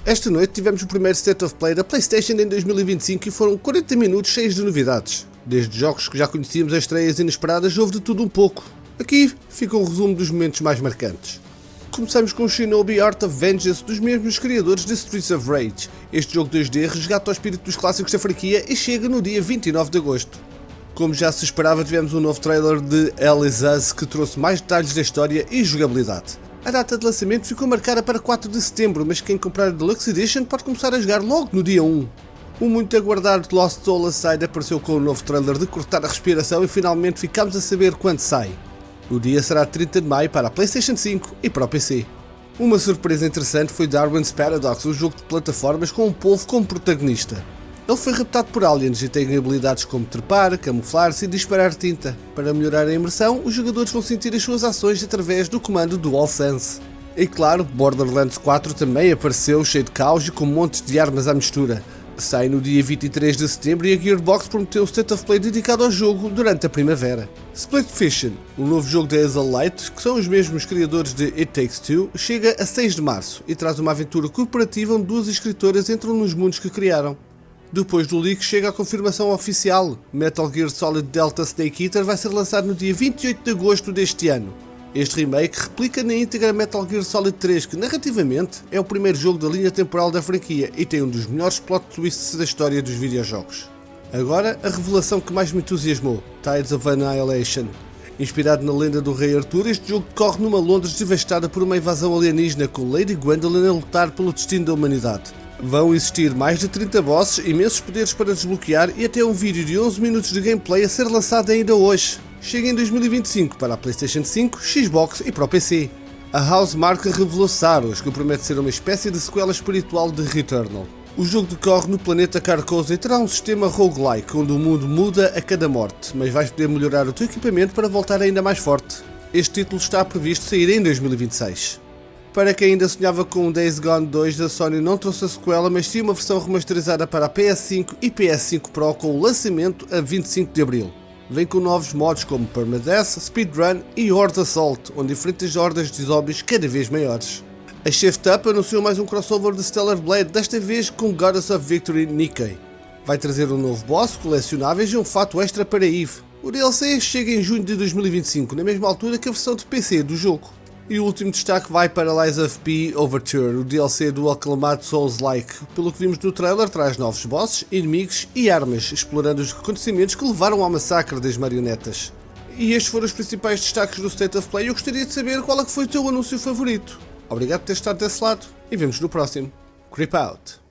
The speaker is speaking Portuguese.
Esta noite tivemos o primeiro State of Play da PlayStation em 2025 e foram 40 minutos cheios de novidades. Desde jogos que já conhecíamos a estreias inesperadas, houve de tudo um pouco. Aqui fica um resumo dos momentos mais marcantes. Começamos com o Shinobi Art of Vengeance dos mesmos criadores de Streets of Rage. Este jogo 2D resgata o espírito dos clássicos da franquia e chega no dia 29 de agosto. Como já se esperava, tivemos um novo trailer de Hell Is Us que trouxe mais detalhes da história e jogabilidade. A data de lançamento ficou marcada para 4 de setembro, mas quem comprar a Deluxe Edition pode começar a jogar logo no dia 1. O muito aguardado Lost Soul Aside apareceu com um novo trailer de cortar a respiração e finalmente ficámos a saber quando sai. O dia será 30 de maio para a PlayStation 5 e para o PC. Uma surpresa interessante foi Darwin's Paradox, um jogo de plataformas com um polvo como protagonista. Ele foi raptado por aliens e tem habilidades como trepar, camuflar-se e disparar tinta. Para melhorar a imersão, os jogadores vão sentir as suas ações através do comando DualSense. E claro, Borderlands 4 também apareceu cheio de caos e com montes de armas à mistura. Sai no dia 23 de setembro e a Gearbox prometeu um State of Play dedicado ao jogo durante a primavera. Split Fiction, um novo jogo da Hazelight, que são os mesmos criadores de It Takes Two, chega a 6 de março e traz uma aventura corporativa onde duas escritoras entram nos mundos que criaram. Depois do leak chega a confirmação oficial. Metal Gear Solid Delta Snake Eater vai ser lançado no dia 28 de agosto deste ano. Este remake replica na íntegra Metal Gear Solid 3, que narrativamente é o primeiro jogo da linha temporal da franquia e tem um dos melhores plot twists da história dos videojogos. Agora, a revelação que mais me entusiasmou, Tides of Annihilation. Inspirado na lenda do rei Arthur, este jogo decorre numa Londres devastada por uma invasão alienígena, com Lady Gwendolyn a lutar pelo destino da humanidade. Vão existir mais de 30 bosses, imensos poderes para desbloquear e até um vídeo de 11 minutos de gameplay a ser lançado ainda hoje. Chega em 2025 para a PlayStation 5, Xbox e para o PC. A Housemarque revelou Saros, que promete ser uma espécie de sequela espiritual de Returnal. O jogo decorre no planeta Carcosa e terá um sistema roguelike, onde o mundo muda a cada morte, mas vais poder melhorar o teu equipamento para voltar ainda mais forte. Este título está previsto sair em 2026. Para quem ainda sonhava com o Days Gone 2, a Sony não trouxe a sequela, mas sim uma versão remasterizada para a PS5 e PS5 Pro com o lançamento a 25 de Abril. Vem com novos modos como Permadeath, Speedrun e Horde Assault, onde diferentes hordas de zombies cada vez maiores. A Shift Up anunciou mais um crossover de Stellar Blade, desta vez com Goddess of Victory Nikkei. Vai trazer um novo boss, colecionáveis e um fato extra para Eve. O DLC chega em junho de 2025, na mesma altura que a versão de PC do jogo. E o último destaque vai para Lies of P Overture, o DLC do aclamado Souls-like. Pelo que vimos no trailer, traz novos bosses, inimigos e armas, explorando os acontecimentos que levaram ao massacre das marionetas. E estes foram os principais destaques do State of Play. Eu gostaria de saber qual é que foi o teu anúncio favorito. Obrigado por ter estado desse lado e vemos no próximo. Creep Out!